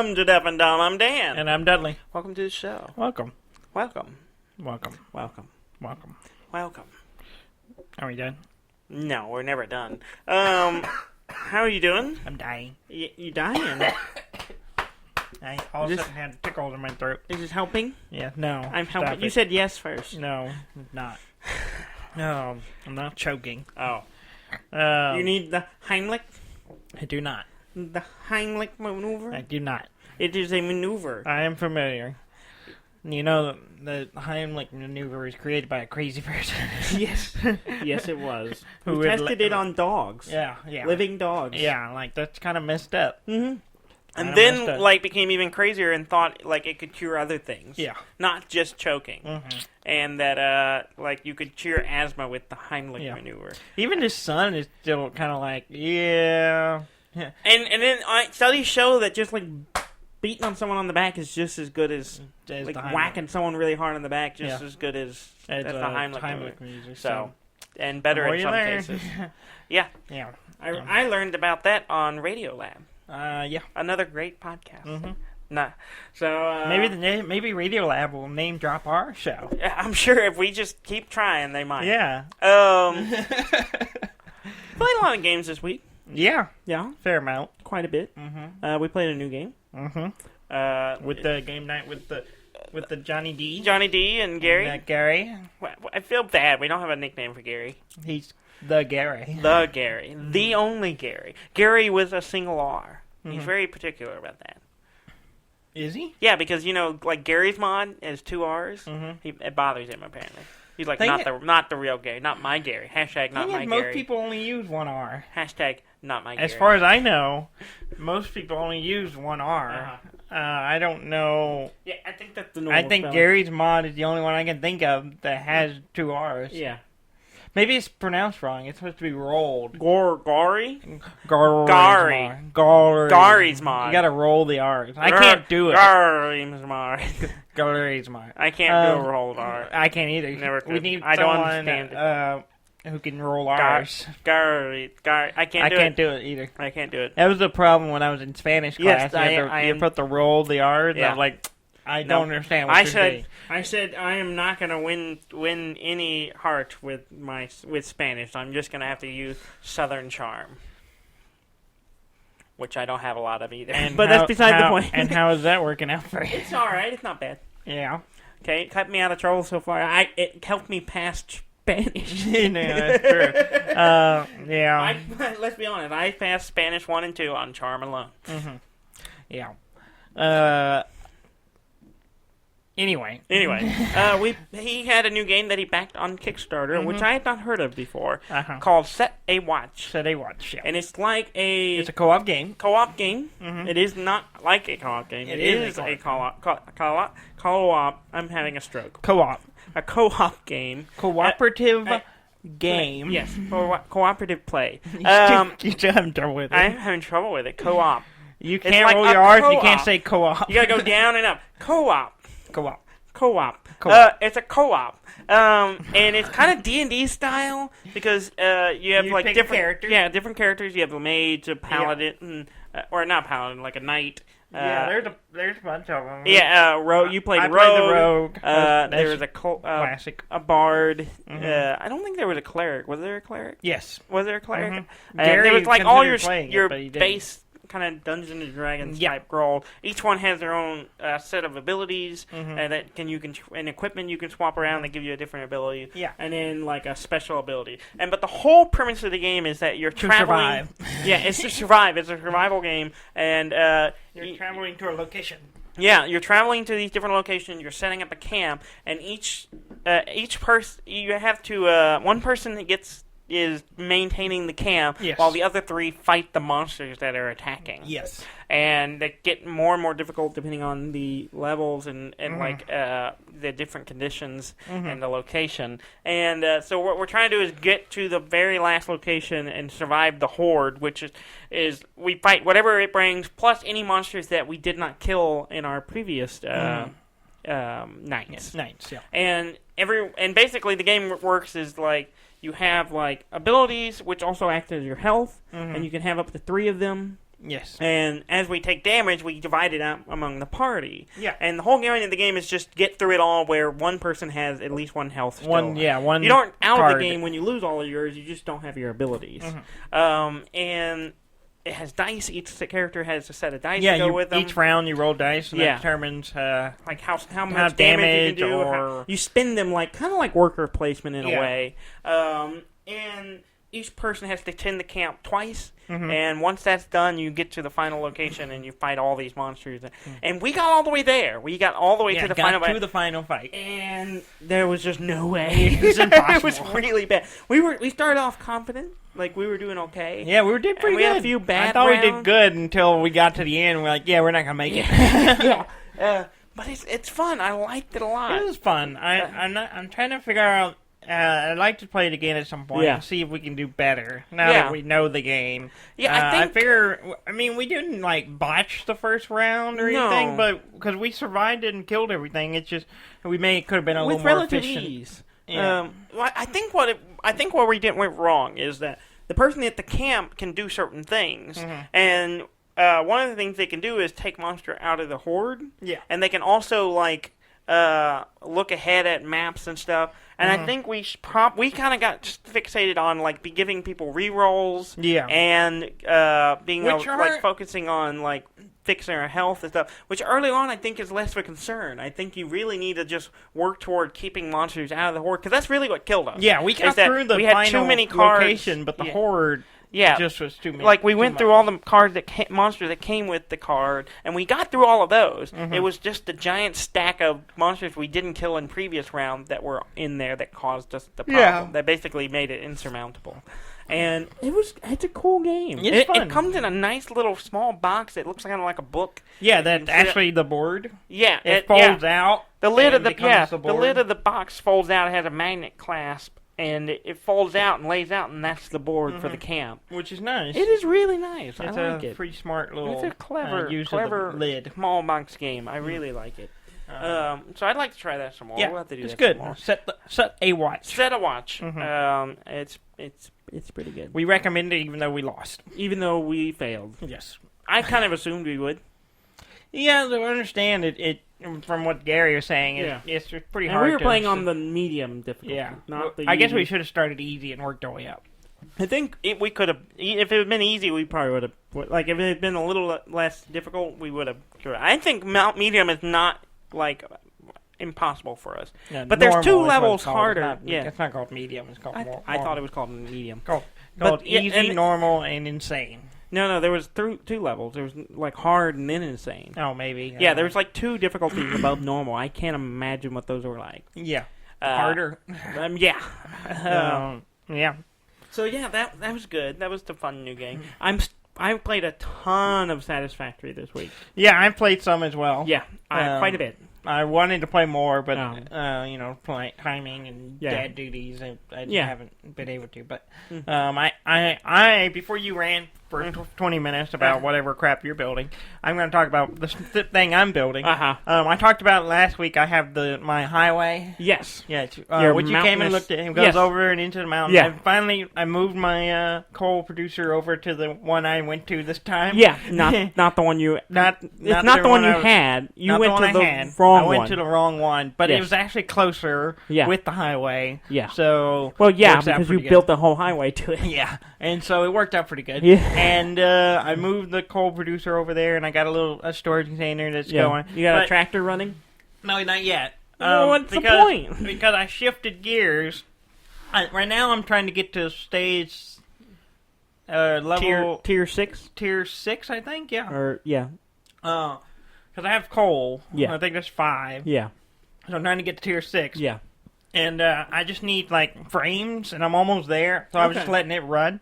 Welcome to Deaf and Dumb. I'm Dan. And I'm Dudley. Welcome to the show. Welcome. Welcome. Welcome. Welcome. Welcome. Welcome. Are we done? No, we're never done. How are you doing? I'm dying. You dying? I all of a sudden had tickles in my throat. Is this helping? Yeah, no. I'm helping. You said yes first. No, it's not. No, I'm not choking. Oh. You need the Heimlich? I do not. The Heimlich maneuver? I do not. It is a maneuver. I am familiar. You know, the Heimlich maneuver was created by a crazy person. Yes. Yes, it was. Who Who tested it on dogs. Yeah. Living dogs. Yeah, like, that's kind of messed up. Mm-hmm. And then, became even crazier and thought, it could cure other things. Yeah. Not just choking. Mm-hmm. And that, you could cure asthma with the Heimlich maneuver. Even his son is still kind of like, yeah. And then studies show that just, beating on someone on the back is just as good as whacking someone really hard on the back just as good as the Heimlich maneuver. So, and better in some cases. Yeah. Yeah. I learned about that on Radiolab. Yeah. Another great podcast. Mm-hmm. Nah. So maybe Radiolab will name drop our show. I'm sure if we just keep trying, they might. Yeah. Played a lot of games this week. Yeah. Yeah. Fair amount. Quite a bit. Mm-hmm. We played a new game. Mm-hmm. With the game night with the Johnny D. Johnny D and Gary. And Gary. I feel bad. We don't have a nickname for Gary. He's the Gary. The Gary. The only Gary. Gary with a single R. Mm-hmm. He's very particular about that. Is he? Yeah, because, Gary's mod has two R's. Mm-hmm. It bothers him, apparently. He's like, not the real Gary. Not my Gary. Hashtag not my Gary. Most people only use one R. Hashtag not my Gary. As far as I know, most people only use one R. Uh-huh. I don't know. Yeah, I think that's the normal I think spelling. Gary's mod is the only one I can think of that has two R's. Yeah. Maybe it's pronounced wrong. It's supposed to be rolled. Gary? Gary's mod. mod. You gotta roll the R's. I can't do it. Gary's mod. Gary's mod. I can't do a rolled R. I can't either. Never could. We need I don't someone understand who can roll R's. Gary. I can't do it either. I can't do it. That was the problem when I was in Spanish class. Yes, you're supposed to roll the R's. Yeah. I'm like, I don't understand what you're saying. I said I am not going to win any heart with Spanish. I'm just going to have to use Southern charm, which I don't have a lot of either. But that's beside the point. And how is that working out for you? It's all right. It's not bad. Yeah. Okay, it kept me out of trouble so far. It helped me pass Spanish. Yeah, that's true. Yeah. Let's be honest. I passed Spanish 1 and 2 on charm alone. Mm-hmm. Yeah. Anyway, he had a new game that he backed on Kickstarter, which I had not heard of before, called Set a Watch. Set a Watch, yeah. And it's like It's a co-op game. Co-op game. Mm-hmm. It is not like a co-op game. It is a co-op. Co-op. I'm having a stroke. Co-op. A co-op game. Cooperative game. Yes, cooperative play. You still having trouble with it. I'm having trouble with it. Co-op. You can't roll your R's, you can't say co-op. You gotta go down and up. Co-op. Co-op. It's a co-op. And it's kind of D&D style because you have different characters. Yeah, different characters. You have a mage, a paladin, or not paladin, like a knight. There's a bunch of them. Yeah, you played I rogue. played the rogue. There was a classic. a bard. Mm-hmm. I don't think there was a cleric. Was there a cleric? Yes. Was there a cleric? Mm-hmm. And there was all your it, base kind of Dungeons and Dragons type role. Each one has their own set of abilities that and equipment you can swap around that give you a different ability. Yeah. And then a special ability. But the whole premise of the game is that you're traveling. Survive. Yeah, it's to survive. It's a survival game, and you're traveling to a location. Yeah, you're traveling to these different locations. You're setting up a camp, and each person you have to one person that is maintaining the camp while the other 3 fight the monsters that are attacking. Yes. And they get more and more difficult depending on the levels and the different conditions and the location. And so what we're trying to do is get to the very last location and survive the horde, which is we fight whatever it brings, plus any monsters that we did not kill in our previous nights. Nights, yeah. And basically the game works is you have abilities which also act as your health, and you can have up to 3 of them Yes. And as we take damage, we divide it out among the party. Yeah. And the whole point of the game is just get through it all where one person has at least one health still. One You don't out card. of the game when you lose all of yours, you just don't have your abilities. And it has dice. Each character has a set of dice to go with them. Each round you roll dice, and that determines like how much damage you can do. You spin them kind of like worker placement in a way. And each person has to tend the camp twice. And once that's done, you get to the final location and you fight all these monsters. And we got all the way there. We got all the way to the final fight. To the final fight. And there was just no way. It was impossible. It was really bad. We started off confident. Like, we were doing okay. Yeah, we did pretty good. We had a few bad I thought rounds. we did good until we got to the end. We're like, we're not going to make it. But it's fun. I liked it a lot. It was fun. I'm trying to figure out... I'd like to play it again at some point and see if we can do better now that we know the game. Yeah, I figure. I mean, we didn't botch the first round or anything, but because we survived it and killed everything, it's just we could have been a little more efficient. Ease. Yeah. I think where we went wrong is that the person at the camp can do certain things, and one of the things they can do is take monster out of the horde. Yeah, and they can also look ahead at maps and stuff. And I think we kind of got fixated on giving people rerolls, and focusing on fixing our health and stuff. Which early on I think is less of a concern. I think you really need to just work toward keeping monsters out of the horde because that's really what killed us. Yeah, we got through the final too many cards, location, but the horde. Yeah, just was too many. We went through all the cards monsters that came with the card, and we got through all of those. It was just the giant stack of monsters we didn't kill in previous round that were in there that caused us the problem. Yeah. That basically made it insurmountable. And it's a cool game. It's fun. It comes in a nice little small box. It looks kind of like a book. Yeah, that's actually the board. Yeah, it folds out. The lid of the lid of the box folds out. It has a magnet clasp. And it folds out and lays out, and that's the board for the camp. Which is nice. It is really nice. I like it. It's a pretty smart little It's a clever lid. small box game. I really like it. So I'd like to try that some more. Yeah, we'll have to do it's that good. Some more. Set a watch. Set a watch. It's pretty good. We recommend it even though we lost. Even though we failed. Yes. I kind of assumed we would. Yeah, I understand it from what Gary was saying. It's pretty hard. We were playing on the medium difficulty. Yeah. Not the I guess we should have started easy and worked our way up. I think we could have. If it had been easy, we probably would have. If it had been a little less difficult, we would have. I think medium is not impossible for us. Yeah, but there's two levels harder. It's not called medium. It's called. I thought it was called medium. Called easy, normal, and insane. No, there was two levels. There was hard and then insane. Oh, maybe. Yeah, there was two difficulties above normal. I can't imagine what those were like. Yeah, harder. Yeah. Yeah. So yeah, that was good. That was the fun new game. I played a ton of Satisfactory this week. Yeah, I played some as well. Yeah, quite a bit. I wanted to play more, but timing and dad duties, I haven't been able to. But I before you ran for 20 minutes about whatever crap you're building, I'm going to talk about the thing I'm building. I talked about it last week. I have my highway. Yes. Yeah. Which you came and looked at. It goes over and into the mountain. Yeah. And finally, I moved my coal producer over to the one I went to this time. Yeah. Not the one you. It's not the one you had. You went to the wrong one. I went to the wrong one, but it was actually closer with the highway. Yeah. So because you built the whole highway to it. Yeah, and so it worked out pretty good. Yeah. And I moved the coal producer over there, and I got a storage container that's going. You got a tractor running? No, not yet. What's the point? Because I shifted gears. Right now, I'm trying to get to stage level tier 6. Tier 6, I think. Yeah. Because I have coal. Yeah. I think that's 5. Yeah. So I'm trying to get to tier 6. Yeah. And I just need frames, and I'm almost there. So I was just letting it run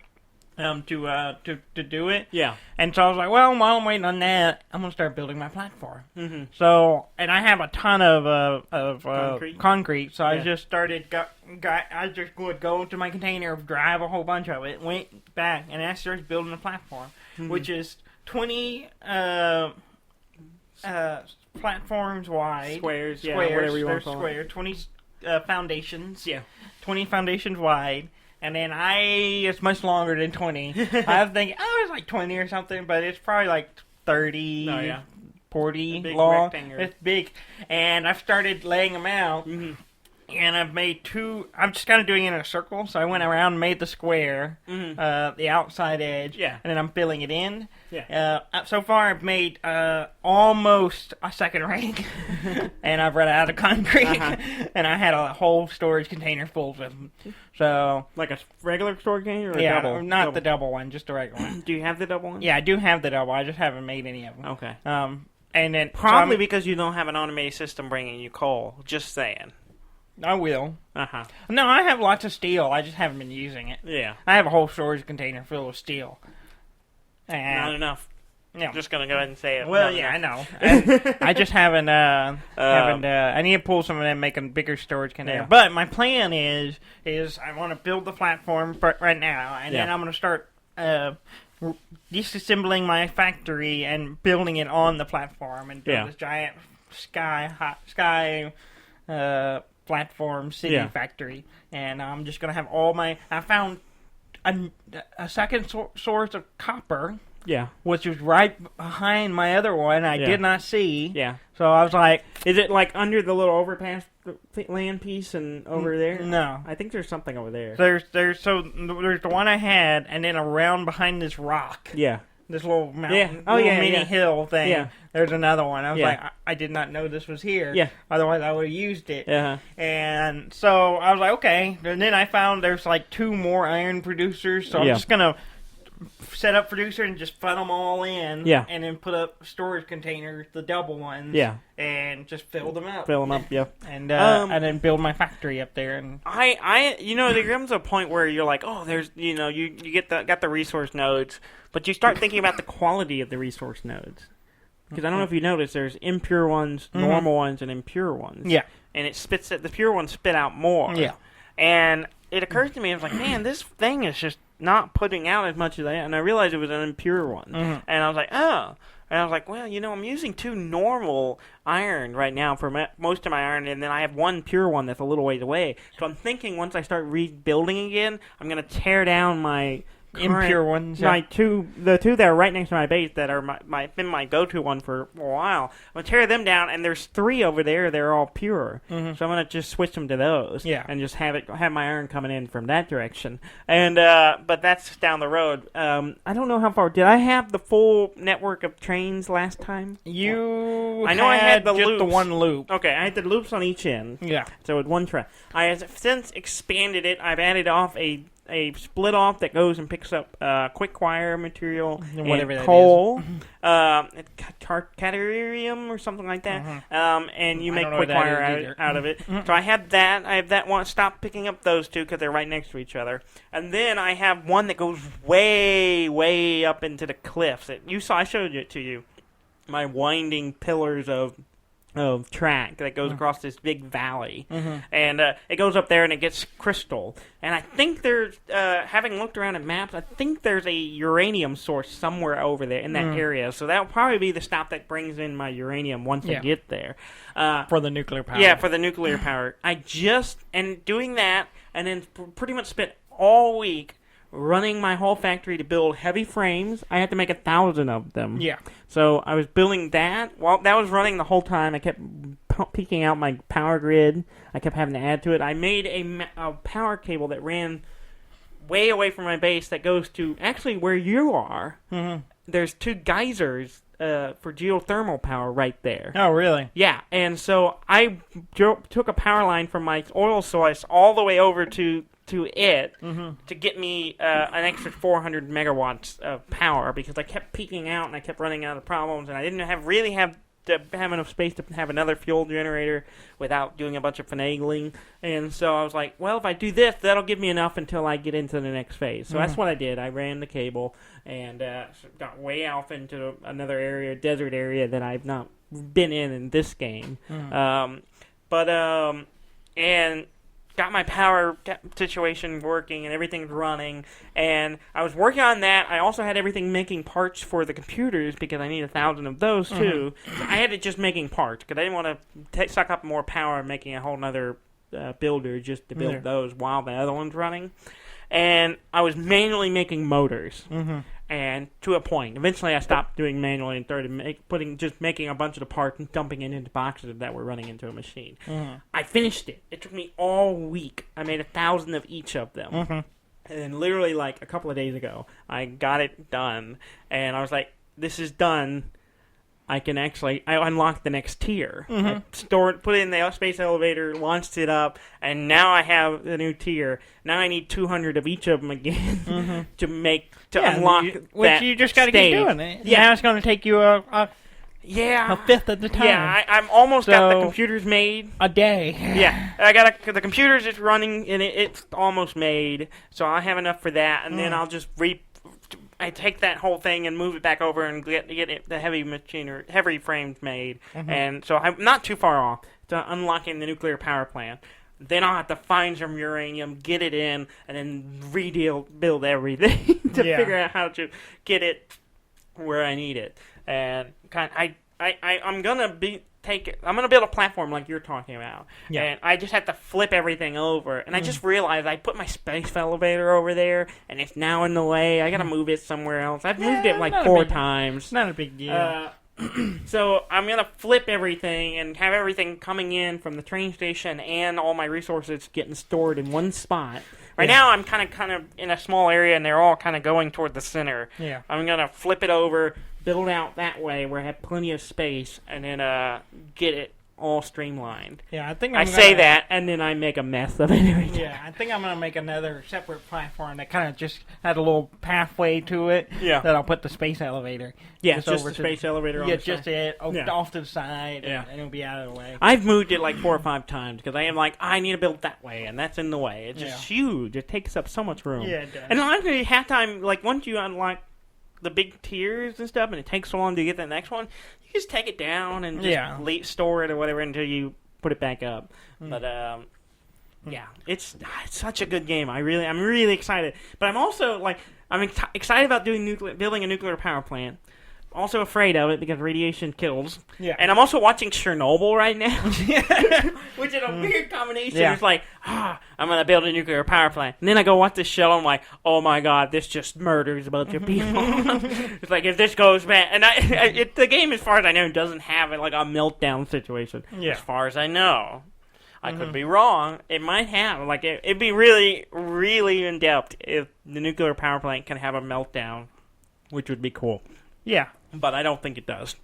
to do it. Yeah. And so I was like, well, while I'm waiting on that, I'm gonna start building my platform. Mm-hmm. So, and I have a ton of concrete. So I just started. I just would go to my container, drive a whole bunch of it, went back, and I started building a platform, which is 20. Platforms wide. Squares, whatever you want to call it. 20 foundations. Yeah. 20 foundations wide. And then it's much longer than 20. I was thinking, it's like 20 or something, but it's probably like 30, 40 long. Rectangle. It's big. And I've started laying them out. Mm-hmm. And I've made two. I'm just kind of doing it in a circle. So I went around and made the square, the outside edge. Yeah. And then I'm filling it in. Yeah. So far, I've made almost a second ring. And I've run out of concrete. And I had a whole storage container full of them. So like a regular storage container or a double? Not the double one, just a regular one. Do you have the double one? Yeah, I do have the double. I just haven't made any of them. Okay. And then probably because you don't have an automated system bringing you coal. Just saying. I will. No, I have lots of steel. I just haven't been using it. Yeah. I have a whole storage container full of steel. And not enough. No. I'm just going to go ahead and say it. Well, yeah, enough. I know. I just haven't, I need to pull some of them and make a bigger storage container. Yeah. But my plan is I want to build the platform right now, and then I'm going to start disassembling my factory and building it on the platform and build this giant sky platform city factory. And I'm just going to have I found a second source of copper. Yeah. Which was right behind my other one I did not see. Yeah. So I was like... Is it like under the little overpass land piece and over there? No. I think there's something over there. There's the one I had, and then around behind this rock. Yeah. This little mountain, mini hill thing. Yeah. There's another one. I was like, I did not know this was here. Yeah. Otherwise, I would have used it. Yeah. And so I was like, okay. And then I found there's like 2 more iron producers, so I'm just going to set up producer and just put them all in. Yeah. And then put up storage containers, the double ones. Yeah. And just fill them up. And then build my factory up there. And there comes a point where you're like, oh, there's, you got the resource nodes, but you start thinking about the quality of the resource nodes. Because I don't know if you noticed, there's impure ones, normal ones, and impure ones. Yeah. And the pure ones spit out more. Yeah. And it occurs to me, I was like, man, this thing is just not putting out as much as I am. And I realized it was an impure one. Mm-hmm. And I was like, oh. And I was like, well, I'm using 2 normal iron right now for most of my iron, and then I have 1 pure one that's a little ways away. So I'm thinking once I start rebuilding again, I'm going to tear down my impure ones. The 2 that are right next to my base that are been my go-to one for a while. I'm going to tear them down, and there's 3 over there. They're all pure. Mm-hmm. So I'm going to just switch them to those. Yeah. And just have my iron coming in from that direction. And but that's down the road. I don't know how far. Did I have the full network of trains last time? I had the loops. The one loop. Okay, I had the loops on each end. Yeah. So with 1 train. I have since expanded it. I've added off a split off that goes and picks up quick wire material whatever and that coal, cadarium or something like that, and you make quick wire out of it. Mm-hmm. So I have that one. Stop picking up those 2 because they're right next to each other, and then I have one that goes way, way up into the cliffs. I showed it to you. My winding pillars of track that goes across this big valley. Mm-hmm. And it goes up there and it gets crystal. And I think there's, having looked around at maps, I think there's a uranium source somewhere over there in that area. So that'll probably be the stop that brings in my uranium once I get there. For the nuclear power. Yeah, for the nuclear power. And doing that, and then pretty much spent all week running my whole factory to build heavy frames. I had to make 1,000 of them. Yeah. So I was building that. While that was running the whole time, I kept peeking out my power grid. I kept having to add to it. I made a power cable that ran way away from my base that goes to actually where you are. Mm-hmm. There's 2 geysers for geothermal power right there. Oh, really? Yeah. And so I took a power line from my oil source all the way over to it to get me an extra 400 megawatts of power because I kept peaking out and I kept running out of problems and I didn't have enough space to have another fuel generator without doing a bunch of finagling. And so I was like, well, if I do this, that'll give me enough until I get into the next phase. So that's what I did. I ran the cable and got way off into another area, desert area that I've not been in this game. And got my power situation working and everything's running, and I was working on that. I also had everything making parts for the computers because I need 1,000 of those too. So I had it just making parts because I didn't want to suck up more power making a whole other builder just to build those while the other one's running. and I was manually making motors. And to a point, eventually I stopped doing manually and started making a bunch of the parts and dumping it into boxes that were running into a machine. I finished it. It took me all week. I made 1,000 of each of them. And then literally like a couple of days ago, I got it done, and I was like, this is done. I unlocked the next tier. I put it in the space elevator, launched it up, and now I have the new tier. Now I need 200 of each of them again to unlock which you just got to keep doing it. Yeah, now it's going to take you a fifth of the time. Yeah, I'm almost got the computers made. A day. Yeah, I got the computers is running, and it's almost made, so I have enough for that, and then I'll just I take that whole thing and move it back over and get the heavy frames made. And so I'm not too far off to unlocking the nuclear power plant. Then I'll have to find some uranium, get it in, and then build everything to figure out how to get it where I need it. And I'm gonna build a platform like you're talking about. Yeah. And I just have to flip everything over. And I just realized I put my space elevator over there, and it's now in the way. I gotta move it somewhere else. I've moved it like 4 times. Not a big deal. So I'm gonna flip everything and have everything coming in from the train station and all my resources getting stored in one spot. Right now I'm kind of in a small area, and they're all kind of going toward the center. Yeah. I'm gonna flip it over, build out that way where I have plenty of space, and then get it all streamlined. Yeah, I think I say that, and then I make a mess of it every time. Yeah, I think I'm going to make another separate platform that kind of just had a little pathway to it. Yeah. That I'll put the space elevator. Yeah, just the space elevator on the side. Yeah, just it off to the side, and it'll be out of the way. I've moved it like 4 or 5 times because I am like, I need to build that way, and that's in the way. It's just huge. It takes up so much room. Yeah, it does. And honestly, half time, like once you unlock the big tiers and stuff, and it takes so long to get the next one, you just take it down and just store it or whatever until you put it back up. But it's such a good game. I'm really excited. But I'm also like excited about building a nuclear power plant. Also afraid of it because radiation kills. Yeah. And I'm also watching Chernobyl right now, which is a weird combination. Yeah. It's like, I'm going to build a nuclear power plant. And then I go watch this show, and I'm like, oh my god, this just murders a bunch of people. It's like, if this goes bad. And the game, as far as I know, doesn't have like a meltdown situation. Yeah. As far as I know. I could be wrong. It might have. Like, it'd be really, really in-depth if the nuclear power plant can have a meltdown, which would be cool. Yeah. But I don't think it does.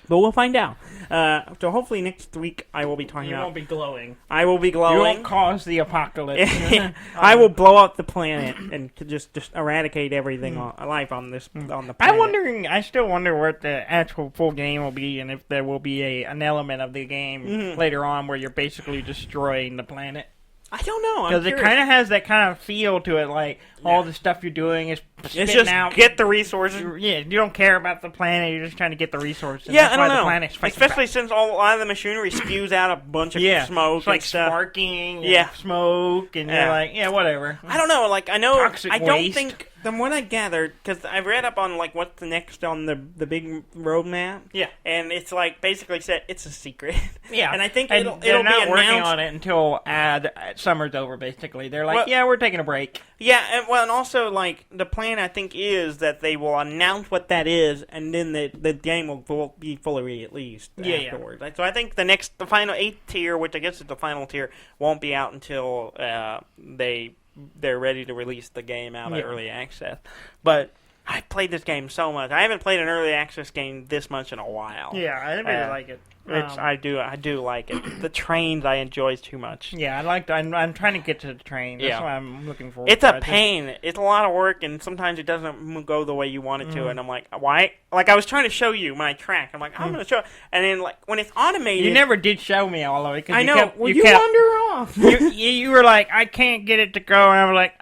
But we'll find out. So hopefully next week I will be talking about... You won't be glowing. I will be glowing. You won't cause the apocalypse. I will blow up the planet and just eradicate everything life on the planet. I still wonder what the actual full game will be, and if there will be an element of the game later on where you're basically destroying the planet. I don't know. Because it kind of has that kind of feel to it, like all the stuff you're doing is it's just out. Get the resources. You don't care about the planet. You're just trying to get the resources. Yeah, I don't know. Especially since a lot of the machinery spews out a bunch of smoke. It's like sparking and smoke, and you're like, whatever. I don't know. Like, I know. Toxic waste. Don't think... From what I gathered, because I read up on like what's the next on the big roadmap. Yeah, and it's like basically said it's a secret. Yeah, and I think it'll be announced. Working on it until summer's over. Basically, they're like, we're taking a break. Yeah, and also like the plan I think is that they will announce what that is, and then the game will be fully released afterwards. Yeah. So I think the final 8th tier, which I guess is the final tier, won't be out until they're ready to release the game out of early access. But I've played this game so much. I haven't played an early access game this much in a while. Yeah, I really like it. I do like it. The trains I enjoy too much. Yeah, I'm trying to get to the train. That's what I'm looking for. It's a pain. It's a lot of work, and sometimes it doesn't go the way you want it to. And I'm like, why? Like I was trying to show you my track. I'm like, I'm going to show. And then like when it's automated, you never did show me all of it. I know. You wander off. You were like, I can't get it to go, and I was like,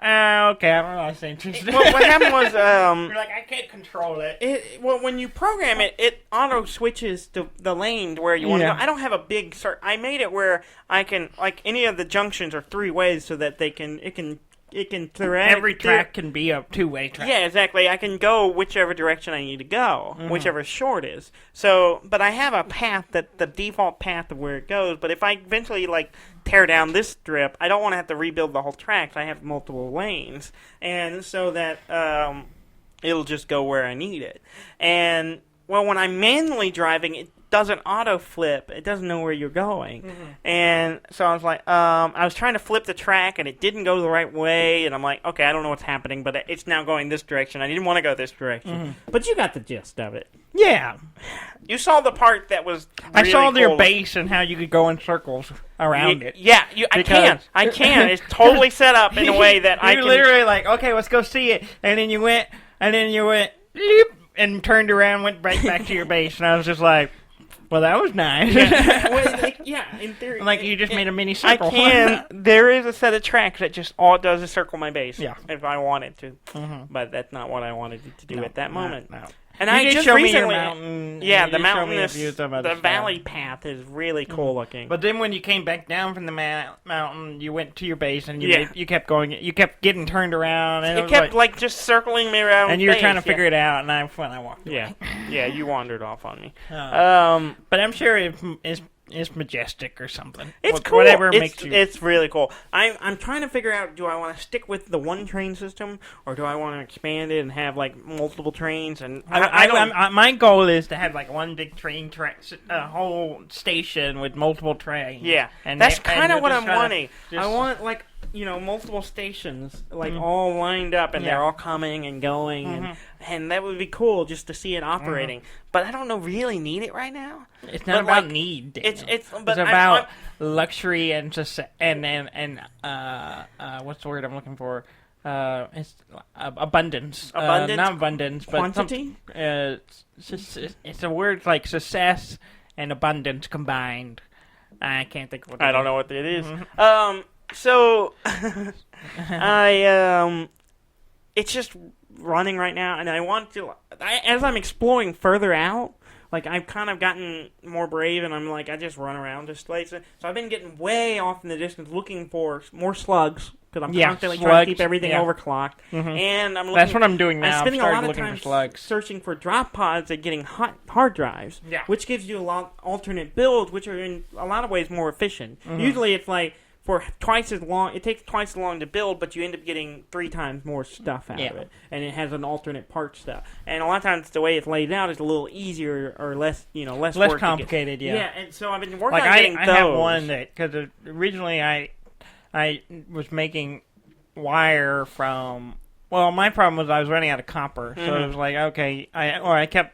okay, I'm not interested. What happened was, you're like, I can't control it. When you program it, it auto switches to the lane where you want to go. I don't have a big I made it where I can, like, any of the junctions are 3 ways so that it can Every track can be a two-way track. Yeah, exactly. I can go whichever direction I need to go, whichever short is. So, but I have a path the default path of where it goes. But if I eventually tear down this strip, I don't want to have to rebuild the whole track. So I have multiple lanes, and so that it'll just go where I need it. And well, when I'm manually driving, it doesn't auto flip. It doesn't know where you're going. And so I was like, I was trying to flip the track and it didn't go the right way. And I'm like, okay, I don't know what's happening, but it's now going this direction. I didn't want to go this direction. But you got the gist of it. Yeah. You saw the part that was really I saw cool. your base and how you could go in circles around it. Yeah, I can. It's totally set up in a way that I can... You're literally like, okay, let's go see it. And then you went, leap, and turned around, went right back to your base. And I was just like... Well, that was nice. In theory. You just made a mini circle. I can. There is a set of tracks that just all it does is circle my base. Yeah. If I wanted to. But that's not what I wanted it to do at that moment. No. And you I just just show recently, me your mountain. Yeah, the mountain mountain, the valley path is really cool looking. But then when you came back down from the mountain, you went to your base and you kept going. You kept getting turned around. And it kept just circling me around. And you were trying to figure it out, and I walked away. Yeah, you wandered off on me. But I'm sure it's majestic or something. It's cool. Whatever makes you. It's really cool. I'm trying to figure out: do I want to stick with the one train system, or do I want to expand it and have multiple trains? And my goal is to have one big train a whole station with multiple trains. Yeah, and that's kind of what I'm wanting. I want multiple stations all lined up, and they're all coming and going, and that would be cool just to see it operating. But I don't really need it right now. It's not about need. Daniel. It's about luxury and what's the word I'm looking for? It's abundance. Not abundance, but quantity. It's a word like success and abundance combined. I can't think of what. I don't know what it is. So it's just running right now, and I want to. As I'm exploring further out, I've kind of gotten more brave, and I'm I just run around this place. So I've been getting way off in the distance, looking for more slugs because I'm constantly trying to keep everything overclocked. And I'm looking. That's what I'm doing now. I'm spending a lot of time searching for drop pods and getting hard drives, which gives you a lot alternate builds, which are in a lot of ways more efficient. Usually, it's for twice as long, it takes twice as long to build, but you end up getting 3 times more stuff out of it, and it has an alternate part stuff. And a lot of times, the way it's laid out is a little easier or less work complicated. Yeah, and so I've been working on getting those. I have one that because originally I was making wire from. Well, my problem was I was running out of copper, so it was okay. I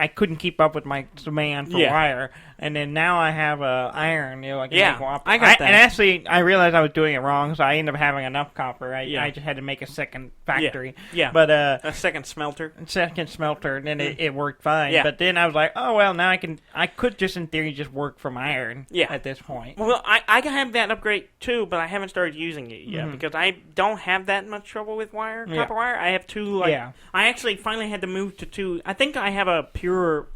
couldn't keep up with my demand for wire, and then now I have iron. I can make copper. I got that. And actually, I realized I was doing it wrong, so I ended up having enough copper. I just had to make a second factory. Yeah. But a second smelter. And then it worked fine. Yeah. But then I was like, oh well, now I could just in theory just work from iron. At this point. Well, I can have that upgrade too, but I haven't started using it yet because I don't have that much trouble with copper wire. I have 2. I actually finally had to move to 2. I think I have a pure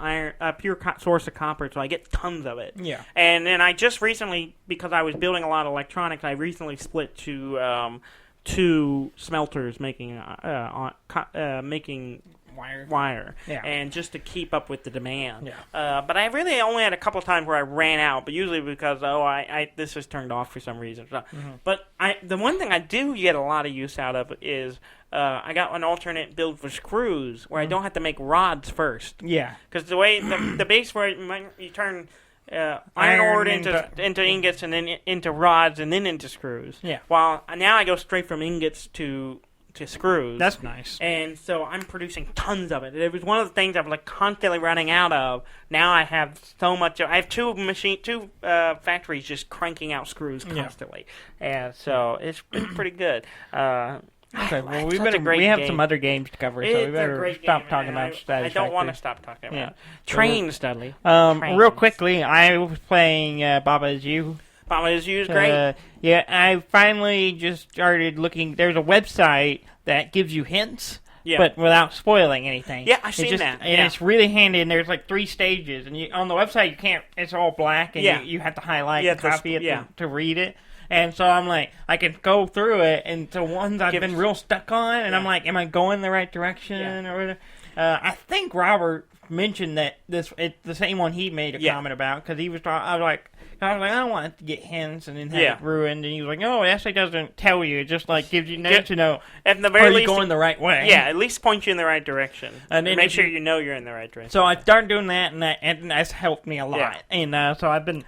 source of copper, so I get tons of it. Yeah. And then I just recently, because I was building a lot of electronics, I recently split to 2 smelters making wire. Yeah. And just to keep up with the demand. Yeah. But I really only had a couple of times where I ran out, but usually because this was turned off for some reason. So, but the one thing I do get a lot of use out of is I got an alternate build for screws where I don't have to make rods first. Yeah. Because the way the base where you turn iron ore into ingots and then into rods and then into screws. Yeah. While now I go straight from ingots to screws. That's nice. And so I'm producing tons of it. It was one of the things I was constantly running out of. Now I have so much. I have 2 factories just cranking out screws constantly. And so it's pretty good. Okay, well we have some other games to cover, so we better stop talking about Satisfactory. I don't want to stop talking about it. Trains, Dudley. Real quickly, I was playing Baba Is You. Baba Is You is great. I finally just started looking. There's a website that gives you hints, but without spoiling anything. Yeah, I've seen that. And it's really handy, and there's 3 stages. And on the website, you can't, it's all black, and you have to highlight and copy it to read it. And so I'm like, I can go through it, and the ones I've been real stuck on, and I'm like, am I going the right direction or whatever? I think Robert mentioned that it's the same one he made a comment about, because he was talking. I was like, I don't want it to get hints and then have it ruined. And he was like, no, it actually doesn't tell you. It just like gives you to know at the very least going the right way. Yeah, at least point you in the right direction. And then make sure you know you're in the right direction. So I started doing that, and that's helped me a lot. Yeah. And so I've been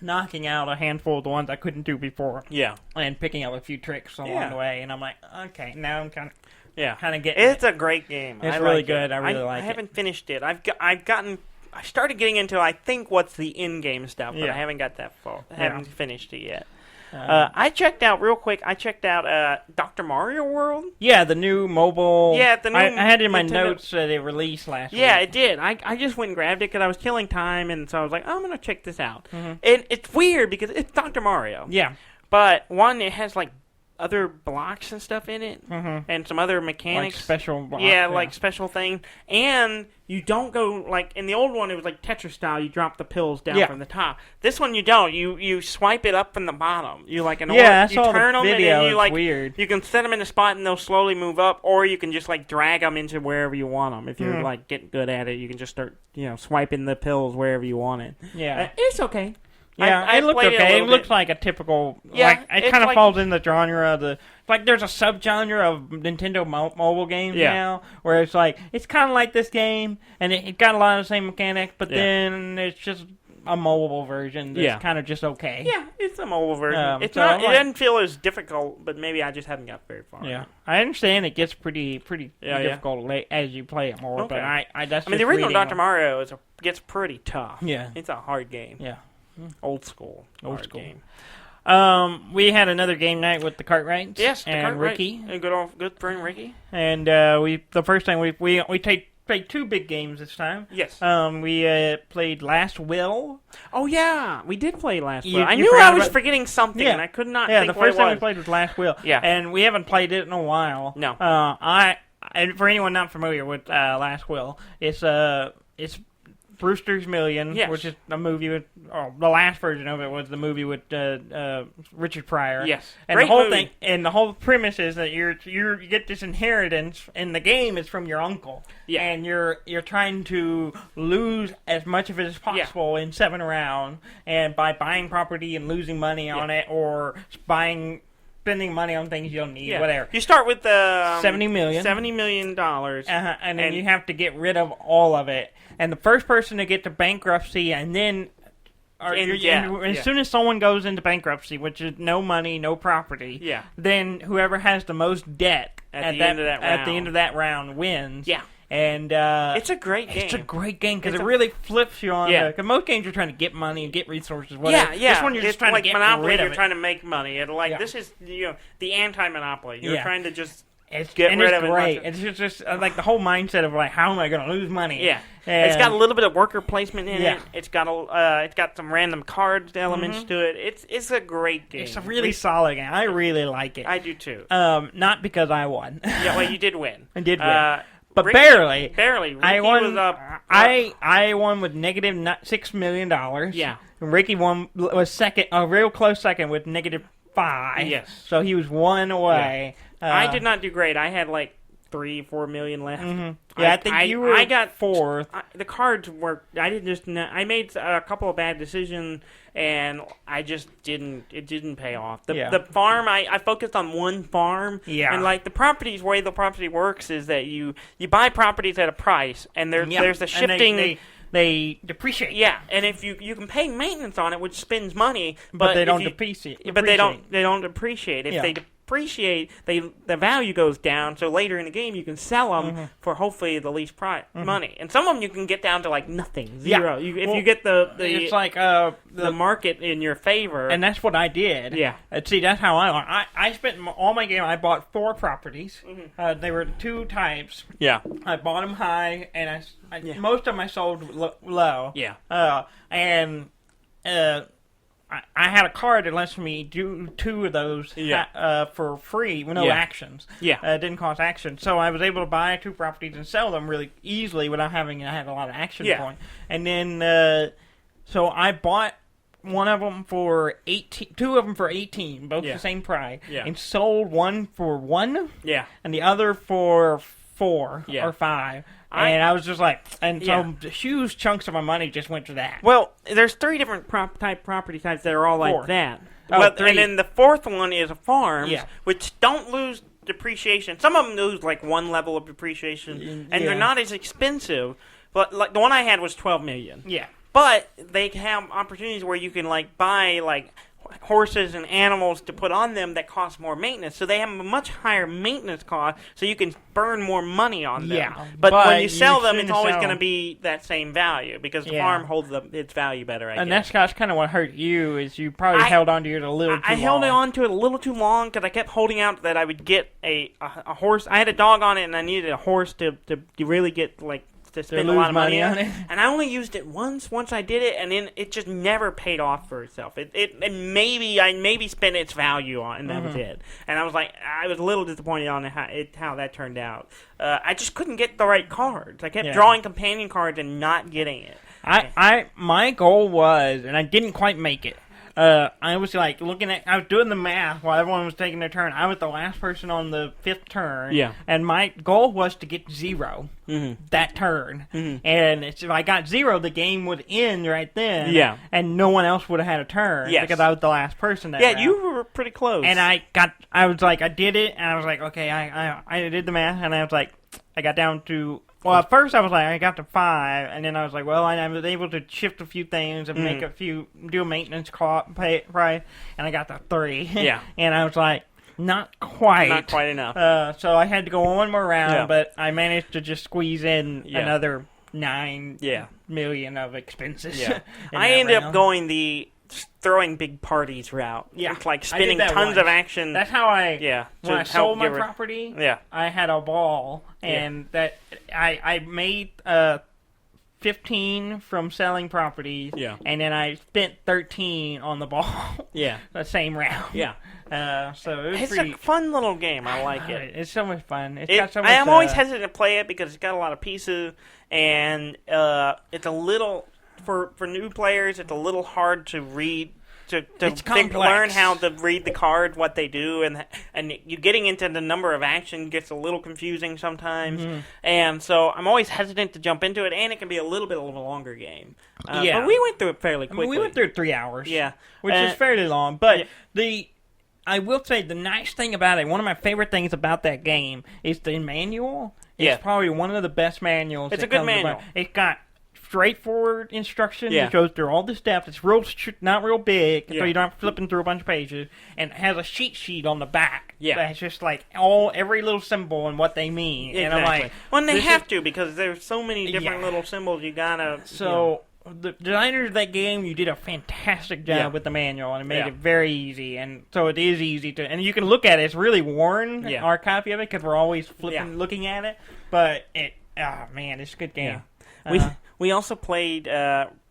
knocking out a handful of the ones I couldn't do before. Yeah. And picking up a few tricks along the way. And I'm like, okay, now I'm kind of getting It's a great game. It's really good. I really like it. I haven't finished it. I started getting into, I think, what's the in-game stuff, but I haven't got that far. I haven't finished it yet. I checked out, real quick, Dr. Mario World. Yeah, the new mobile. Yeah, the new I had in my notes they released last week. Yeah, it did. I just went and grabbed it because I was killing time, and so I was like, I'm going to check this out. Mm-hmm. And it's weird because it's Dr. Mario. Yeah. But, one, it has, like, other blocks and stuff in it, and some other mechanics. Like special blocks. Yeah, like special thing. And you don't go, like, in the old one, it was like Tetris style. You drop the pills down from the top. This one, you don't. You swipe it up from the bottom. You, like, you turn them, and then you, like, weird. You can set them in a spot, and they'll slowly move up, or you can just, like, drag them into wherever you want them. If you're, like, getting good at it, you can just start, swiping the pills wherever you want it. Yeah. It's okay. Yeah, it looked okay. It looks like a typical, it kind of falls in the genre of the, like there's a subgenre of Nintendo mobile games now, where it's like, it's kind of like this game, and it got a lot of the same mechanics, but then it's just a mobile version that's kind of just okay. Yeah, it's a mobile version. It doesn't feel as difficult, but maybe I just haven't got very far. Yeah, I understand it gets pretty difficult as you play it more, but the original Dr. Mario gets pretty tough. Yeah. It's a hard game. Yeah. Old school game. We had another game night with the Cartwrights. Yes, and Cartwright, Ricky, and good friend Ricky. And the first time we played two big games this time. Yes. We played Last Will. Oh yeah, we did play Last Will. I knew I was forgetting something, and I could not. think the first time we played was Last Will. Yeah. And we haven't played it in a while. No. And for anyone not familiar with Last Will, it's Brewster's Million, which is a movie with. Oh, the last version of it was the movie with Richard Pryor. Yes, and great the whole movie. thing, and the whole premise is that you get this inheritance, and the game is from your uncle. Yeah, and you're trying to lose as much of it as possible in 7 rounds, and by buying property and losing money on it, or spending money on things you don't need, whatever. You start with $70 million. $70 million. And then you have to get rid of all of it. And the first person to get to bankruptcy, and then as soon as someone goes into bankruptcy, which is no money, no property, then whoever has the most debt at the end of that round wins. Yeah. And it's a great game. It's a great game because it really flips you on. Because most games you're trying to get money and get resources. Whatever. Yeah. This one you're just trying to get Monopoly. rid of You're trying to make money. And this is the anti-Monopoly. You're trying to just get rid of it. It's great. It's just like the whole mindset of like, how am I going to lose money? Yeah. It's got a little bit of worker placement in it. It's got some random card elements to it. It's a great game. It's a really solid game. I really like it. I do too. Not because I won. Well, you did win. I did win. But Ricky, barely. Ricky I won. Was up. I won with negative $6 million. Yeah. And Ricky was second, a real close second with negative $5. Yes. So he was 1 away. Yeah. I did not do great. I had like $3-4 million left. Mm-hmm. Yeah, I think you were. I got fourth. The cards were. I didn't just. I made a couple of bad decisions, and I just didn't. It didn't pay off. The farm. I focused on one farm. Yeah. And like the properties, way the property works is that you buy properties at a price, and there's a shifting. They depreciate. Yeah, and if you can pay maintenance on it, which spends money, but they don't depreciate. But they don't depreciate. If they depreciate, the value goes down. So later in the game, you can sell them for hopefully the least money. And some of them you can get down to like nothing, zero. Yeah. If you get the it's like the market in your favor, and that's what I did. Yeah. See, that's how I spent all my game. I bought 4 properties. They were 2 types. Yeah. I bought them high, and most of them I sold low. Yeah. And I had a card that lets me do 2 of those for free with no actions. Yeah. It didn't cost action. So I was able to buy 2 properties and sell them really easily without having to have a lot of action points. And then, so I bought one of them for 18, two of them for 18, both the same price, and sold one for $1, and the other for $4 or $5. And I was just like, and so huge chunks of my money just went to that. Well, there's 3 different property types that are all like that. Oh, well, and then the 4th one is farms, which don't lose depreciation. Some of them lose like 1 level of depreciation, and they're not as expensive. But like the one I had was $12 million. Yeah. But they have opportunities where you can like buy like horses and animals to put on them that cost more maintenance. So they have a much higher maintenance cost, so you can burn more money on them. Yeah. But when you sell them, it's always going to be that same value because the farm holds its value better, I guess. That's kind of what hurt you, is you probably held on to it a little too long. I held on to it a little too long because I kept holding out that I would get a horse. I had a dog on it, and I needed a horse to really get like to spend a lot of money on it. And I only used it once I did it, and then it just never paid off for itself. I maybe spent its value on, and that was it. And I was a little disappointed on how that turned out. I just couldn't get the right cards. I kept drawing companion cards and not getting it. My goal was, and I didn't quite make it. I was like I was doing the math while everyone was taking their turn. I was the last person on the 5th turn. Yeah. And my goal was to get 0 that turn. And if I got 0, the game would end right then. Yeah. And no one else would have had a turn. Yes. Because I was the last person that round. You were pretty close. And I did it, and I was like, okay, I did the math, and I was like, I got down to... Well, at first I was like, I got to 5, and then I was like, well, I was able to shift a few things and make do a maintenance price, and I got to 3. Yeah. And I was like, not quite. Not quite enough. So I had to go one more round, but I managed to just squeeze in another $9 million of expenses. Yeah. I ended up going the throwing big parties route. Yeah. It's like spinning tons of action. That's how when I sold my property, I had a ball, and that I made 15 from selling properties, and then I spent 13 on the ball. The same round. So it's a fun little game. I like it. It's so much fun. I'm always hesitant to play it because it's got a lot of pieces, and it's a little for new players. It's a little hard to read. To learn how to read the card, what they do, and you getting into the number of action gets a little confusing sometimes, and so I'm always hesitant to jump into it, and it can be a little bit of a longer game. But we went through it fairly quickly. We went through it 3 hours, which is fairly long, but I will say the nice thing about it, one of my favorite things about that game is the manual. It's probably one of the best manuals. It's a good manual. It's got straightforward instructions. It goes through all the steps. It's not real big, so you're not flipping through a bunch of pages. And it has a cheat sheet on the back. That's just like every little symbol and what they mean. Exactly. And I'm like, well, and they have to because there's so many different little symbols you gotta. So the designers of that game, you did a fantastic job with the manual, and it made it very easy. And so it is easy to, and you can look at it. It's really worn, our copy of it, because we're always looking at it. But man, it's a good game. We also played.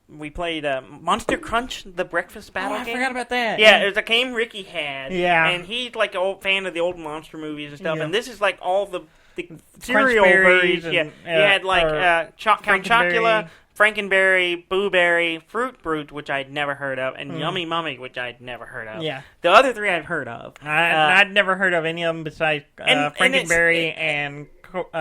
We played Monster Crunch, the breakfast battle game. I forgot about that. Yeah, it was a game Ricky had. Yeah, and he's like an old fan of the old monster movies and stuff. Yeah. And this is like all the cereal versions. You had like Count Chocula, Frankenberry, Boo Berry, Fruit Brute, which I'd never heard of, and Yummy Mummy, which I'd never heard of. Yeah, the other 3 I've heard of. I'd never heard of any of them besides Frankenberry and Count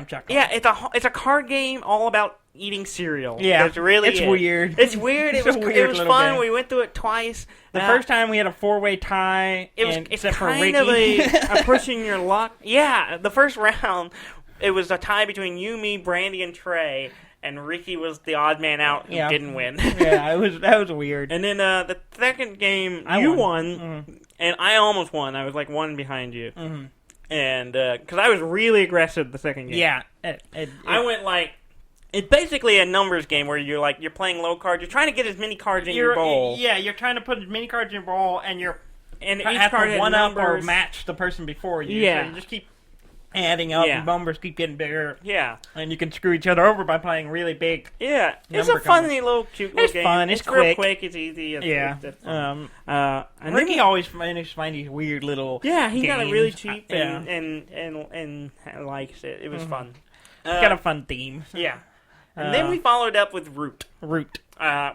Chocula. Yeah, it's a card game all about eating cereal. Yeah, it's weird. It's weird. It was fun. Game. We went through it twice. The first time we had a 4-way tie. It's kind for Ricky. Of a pushing your luck. Yeah, the first round it was a tie between you, me, Brandy, and Trey, and Ricky was the odd man out who didn't win. That was weird. And then the second game you won, and I almost won. I was like 1 behind you, and because I was really aggressive the second game. Yeah, I went like. It's basically a numbers game where you're playing low cards. You're trying to get as many cards in your bowl. Yeah, you're trying to put as many cards in your bowl, and each card has one up numbers. Or match the person before you. Yeah, so you just keep adding up, and numbers keep getting bigger. Yeah, and you can screw each other over by playing really big. Yeah, it's a funny little cute little game. It's fun. It's quick. Real quick. It's easy. And Ricky always managed to find these weird little. Yeah, he got it really cheap and likes it. It was fun. It's got a fun theme. Yeah. And then we followed up with Root.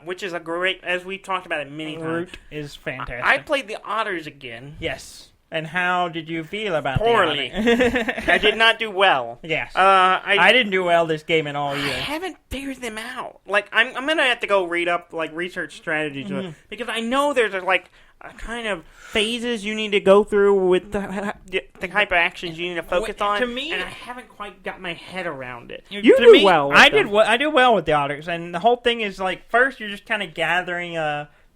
which is a great, as we've talked about it many times. Root is fantastic. I played the Otters again. Yes. And how did you feel about Poorly. I did not do well. Yes. I didn't do well this game at all either. I haven't figured them out. Like, I'm going to have to go read up, like, research strategies. Because I know there's, like, a kind of phases you need to go through with the type of actions you need to focus on. To me, and I haven't quite got my head around it. You do well. I do well with the Otters. And the whole thing is, like, first you're just kind of gathering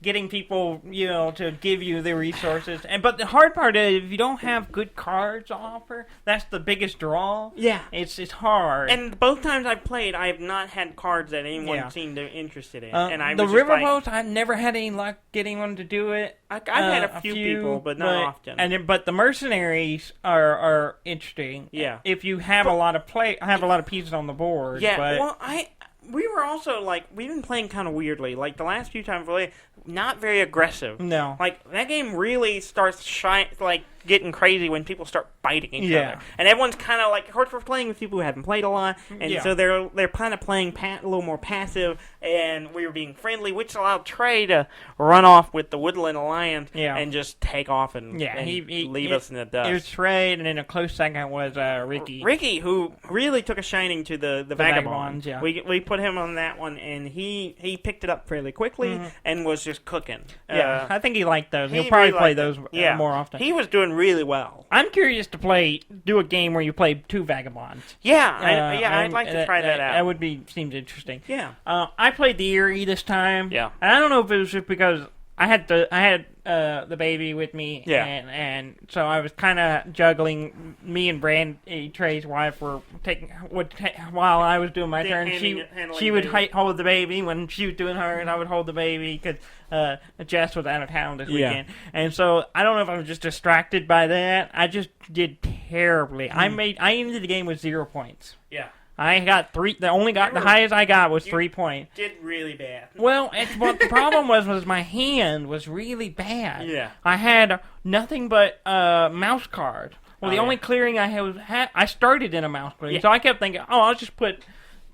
getting people, to give you the resources. But the hard part is if you don't have good cards to offer, that's the biggest draw. Yeah. It's hard. And both times I've played, I have not had cards that anyone seemed interested in. And the Riverboats, I've never had any luck getting one to do it. I've had a few people, but not often. But the Mercenaries are interesting. Yeah. If you have a lot of pieces on the board. Yeah. But, well, we were also, like, we've been playing kind of weirdly. Like, the last few times we played, not very aggressive. No. Like, that game really starts getting crazy when people start fighting each other. And everyone's kind of like, of course, we're playing with people who haven't played a lot, and so they're kind of playing a little more passive, and we were being friendly, which allowed Trey to run off with the Woodland Alliance and just take off and leave us in the dust. It was Trey, and in a close second was Ricky. Ricky, who really took a shining to the Vagabonds. Yeah. We put him on that one, and he picked it up fairly quickly and was just cooking. Yeah, I think he liked those. He'll probably play those more often. He was doing really well. I'm curious to do a game where you play 2 Vagabonds. I'd like to try that out. That seems interesting. Yeah. I played the Erie this time. Yeah. And I don't know if it was just because I had the baby with me. Yeah. And so I was kind of juggling. Me and Trey's wife were while I was doing my turn. She would hold the baby when she was doing hers. I would hold the baby because Jess was out of town this weekend. And so I don't know if I was just distracted by that. I just did terribly. I ended the game with 0 points. Yeah. I got 3. The highest I got was 3 points. Did really bad. Well, the problem was my hand was really bad. Yeah. I had nothing but mouse card. Well, the only clearing I had, I started in a mouse clearing, so I kept thinking, I'll just put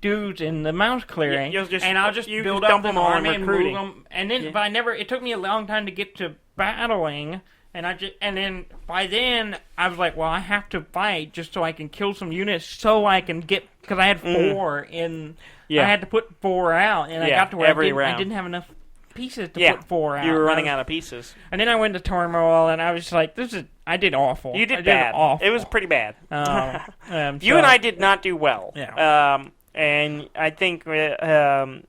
dudes in the mouse clearing, and I'll just build up an army and move them. And then, but it took me a long time to get to battling. And then by then I was like, well, I have to fight just so I can kill some units so I can get, because I had 4 in. I had to put 4 out, and I got to where I didn't have enough pieces to put 4 out. You were running out of pieces. And then I went to Turmoil, and I was like, I did awful. You did bad. Awful. It was pretty bad. You so, and I did not do well. Yeah. And I think it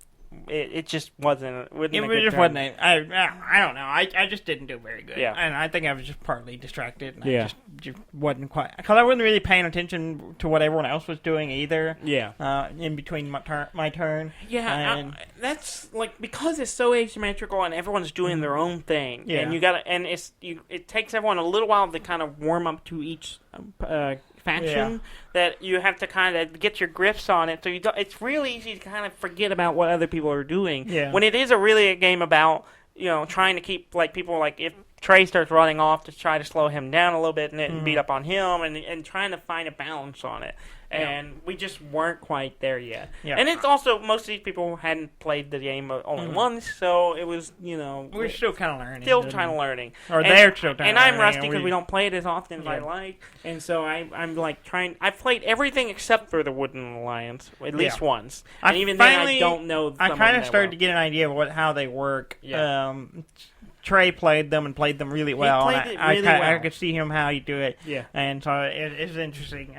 just wasn't. I don't know. I just didn't do very good. Yeah. And I think I was just partly distracted. And I just wasn't quite, because I wasn't really paying attention to what everyone else was doing either. Yeah. In between my turn. Yeah. That's like, because it's so asymmetrical and everyone's doing their own thing. Yeah. And it takes everyone a little while to kind of warm up to each faction, that you have to kind of get your grips on it. So it's really easy to kind of forget about what other people are doing. Yeah. When it is really a game about, trying to keep, like, people, like, if Trey starts running off, to try to slow him down a little bit and beat up on him, and trying to find a balance on it. And we just weren't quite there yet. Yeah. And it's also, most of these people hadn't played the game only once, so it was, we're still kind of learning. Still kind of learning. Or they're still kind of learning. And I'm rusty because we don't play it as often as I like. And so I'm like I've played everything except for the Wooden Alliance, at least once. And even then I don't know I kind of started to get an idea of how they work. Yeah. Trey played them really well. He played it really well. I could see him how he do it. Yeah. And so it's interesting.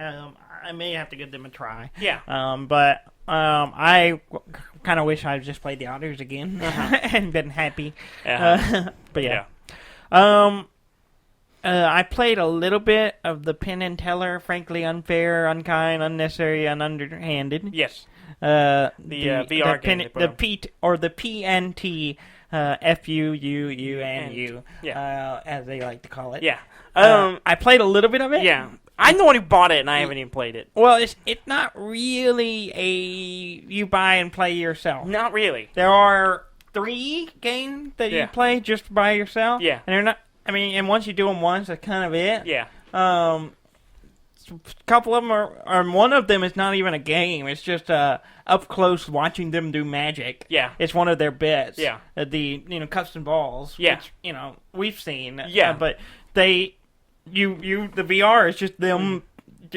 I may have to give them a try. Yeah. But I kind of wish I just played the Otters again and been happy. But yeah. I played a little bit of the Penn and Teller, frankly unfair, unkind, unnecessary, and underhanded. Yes. The VR game. The PNT. FUUUNU, as they like to call it. Yeah. I played a little bit of it. Yeah. I'm the one who bought it, and I haven't even played it. Well, it's not really you buy and play yourself. Not really. There are 3 games that you play just by yourself. Yeah. And they're not. I mean, and once you do them once, that's kind of it. Yeah. couple of them are one of them is not even a game. It's just up close watching them do magic. Yeah. It's one of their bits. Yeah. The cups and balls. Yeah. Which, we've seen. Yeah. But the VR is just them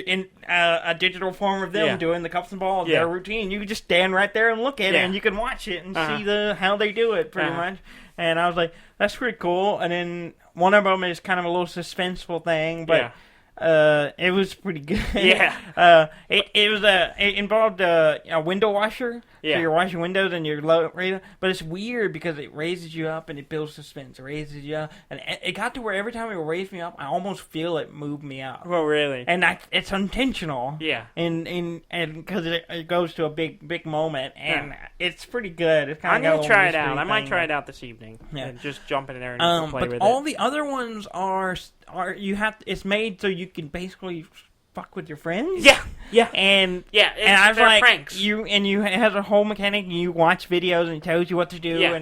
in a digital form of them doing the cups and balls, their routine. You can just stand right there and look at it, and you can watch it and see how they do it, pretty much. And I was like, that's pretty cool. And then one of them is kind of a little suspenseful thing, but it was pretty good. Yeah. It involved a window washer. Yeah. So you're washing windows and you're low, but it's weird because it raises you up and it builds suspense. It raises you up, and it got to where every time it raised me up, I almost feel it move me up. Well, really? And it's intentional. Yeah. And because it goes to a big moment, and it's pretty good. It's I'm gonna try it out. I might try it out this evening. Yeah. And just jump in there and play with it. But all the other ones are you have. It's made so you can basically fuck with your friends. Yeah. And I was like, pranks. You it has a whole mechanic. And you watch videos and it tells you what to do. Yeah.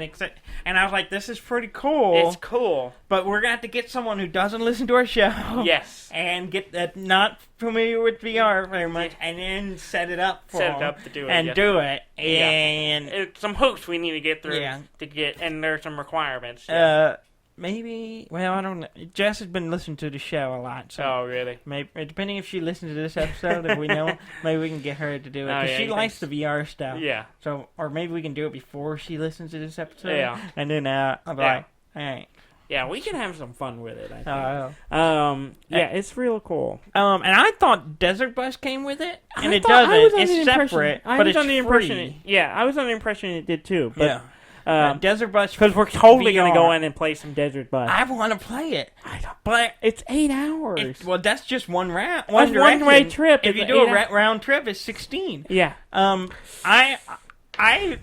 And I was like, this is pretty cool. It's cool. But we're gonna have to get someone who doesn't listen to our show. Yes. And get that not familiar with VR very much, and then set it up for them to do it. And do it. And it's some hoops we need to get through to get, and there's some requirements. Maybe. Well, I don't know. Jess has been listening to the show a lot. So oh, really? Maybe, depending if she listens to this episode, if we know, maybe we can get her to do it. Because she likes the VR stuff. Yeah. So, or maybe we can do it before she listens to this episode. Yeah. And then I'll be like, all right. Yeah, we can have some fun with it, I think. It's real cool. And I thought Desert Bus came with it, and it doesn't. It's separate, but it's free. I was under the impression it did too. But Desert Bus, because we're totally going to go in and play some Desert Bus. I want to play it, but it's 8 hours. That's just one round. One way trip. If you do a round trip, it's 16. Yeah. I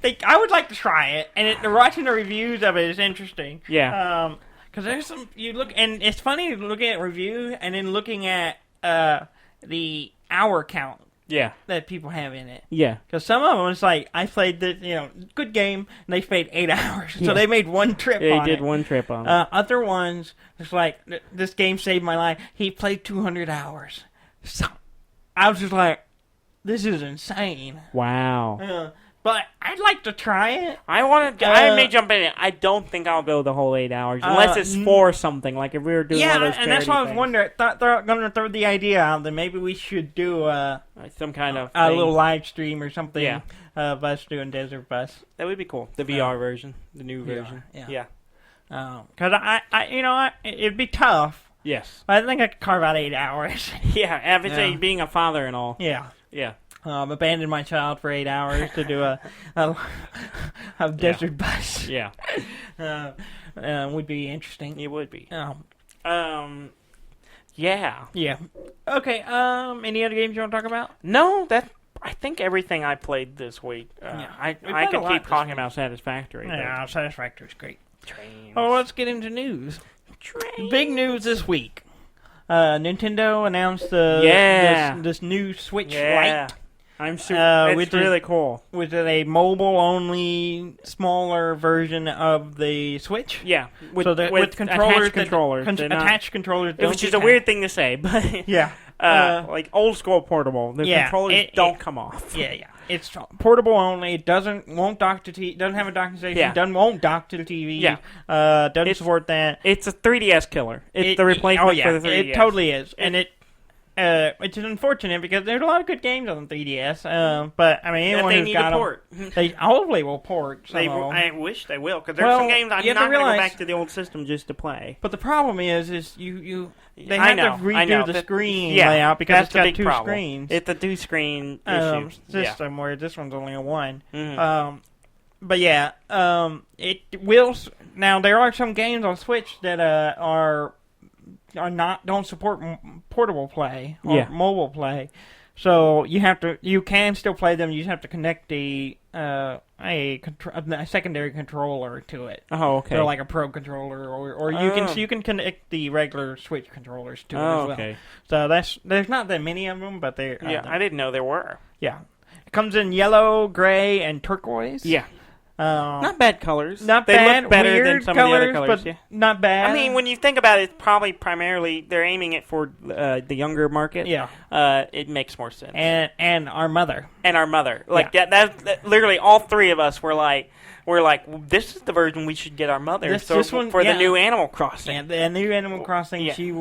think I would like to try it, and watching the reviews of it is interesting. Yeah. Because there's some and it's funny looking at reviews and then looking at the hour count. Yeah. That people have in it. Yeah. Because some of them, it's like, I played this, good game, and they played 8 hours. So they made one trip on it. They did one trip on it. Other ones, it's like, this game saved my life. He played 200 hours. So, I was just like, this is insane. Wow. But I'd like to try it. I may jump in it. I don't think I'll go the whole 8 hours. Unless it's for something. Like if we were doing one of those charity and that's what I was things. wondering. They're going to throw the idea out that maybe we should do some kind of a little live stream or something of us doing Desert Bus. That would be cool. The VR version. The new version. Yeah. Because it'd be tough. Yes. But I think I could carve out 8 hours. Yeah, if being a father and all. Yeah. Yeah. Abandoned my child for 8 hours to do a Desert Bus. Yeah. Would be interesting. It would be. Yeah. Okay. Any other games you want to talk about? No, I think everything I played this week. I could keep talking about Satisfactory. Yeah, Satisfactory is great. Trains. Oh, let's get into news. Trains. Big news this week. Nintendo announced this new Switch Lite. I'm super. It's really cool. Was it a mobile-only, smaller version of the Switch? Yeah, with controllers, attached controllers. Which is a weird thing to say, but like old school portable. The controllers don't come off. Yeah. It's portable only. It won't dock to doesn't have a docking station. Yeah. Won't dock to the TV. Yeah. Doesn't support that. It's a 3DS killer. It's the replacement for the 3DS. It totally is, and which is unfortunate because there's a lot of good games on the 3DS. But I mean, anyone who's got them, they hopefully will port. I wish they will because there's some games I'm not going to go back to the old system just to play. But the problem is they have to redo the screen layout because it's got two screens. It's a 2-screen issue system where this one's only a one. Mm-hmm. But it will. Now there are some games on Switch that don't support portable play or mobile play, so you can still play them. You just have to connect a secondary controller to it. Oh, okay. So like a Pro controller, or you can connect the regular Switch controllers to it as well. Okay. So there's not that many of them, but I didn't know there were. Yeah, it comes in yellow, gray, and turquoise. Yeah. Not bad colors. Not they bad. Look better weird than some colors, of the other colors. But yeah. not bad. I mean, when you think about it, it's probably primarily they're aiming it for the younger market. Yeah. It makes more sense. And our mother. And our mother. Like that literally all three of us were like, well, this is the version we should get our mother for the new Animal Crossing. Yeah, the new Animal Crossing. Yeah. She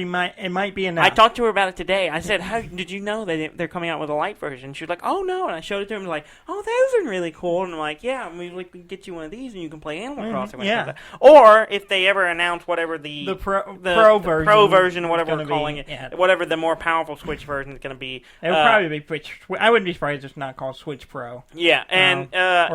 might. It might be enough. I talked to her about it today. I said, "How did you know they're coming out with a light version?" She was like, "Oh no!" And I showed it to her. And like, "Oh, those are really cool." And I'm like, "Yeah, we can get you one of these, and you can play Animal Crossing." Yeah. Or if they ever announce whatever the pro version, whatever we're calling it, whatever the more powerful Switch version is going to be, it'll probably be Switch. I wouldn't be surprised if it's not called Switch Pro. Yeah, and